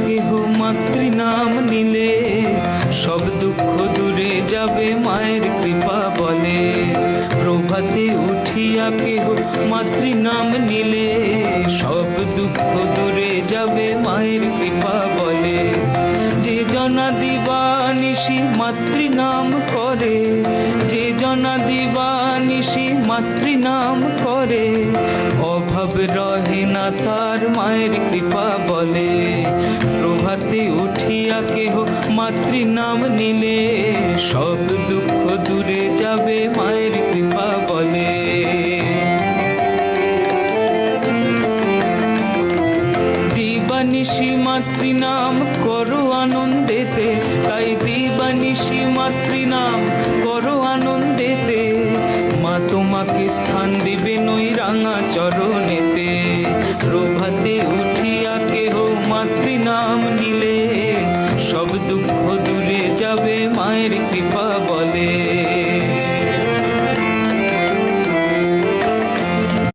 কেহ মাতৃনাম নিলে সব দুঃখ দূরে যাবে মায়ের কৃপা বলে। প্রভাতে উঠিয়া কেহ মাতৃনাম নিলে সব দুঃখ দূরে যাবে মায়ের কৃপা বলে। যে জনা দিবানিশি মাতৃনাম করে, যে জনা দিবানিশি মাতৃনাম করে, অভাব রহে না তার মায়ের কৃপা বলে। প্রভাতে উঠিয়া কেহ মাতৃনাম নিলে সব দুঃখ দূরে যাবে মায়ের কৃপা বলে। দিবানিশি মাতৃনাম করো আনন্দেতে, তাই দিবানিশি মাতৃনাম করো আনন্দেতে। মা তোমাকে স্থান দিবে নই রাঙা চরণেতে। প্রভাতে উঠিয়া কেহ মাতৃনাম নিলে সব দুঃখ দূরে যাবে মায়ের কৃপা বলে।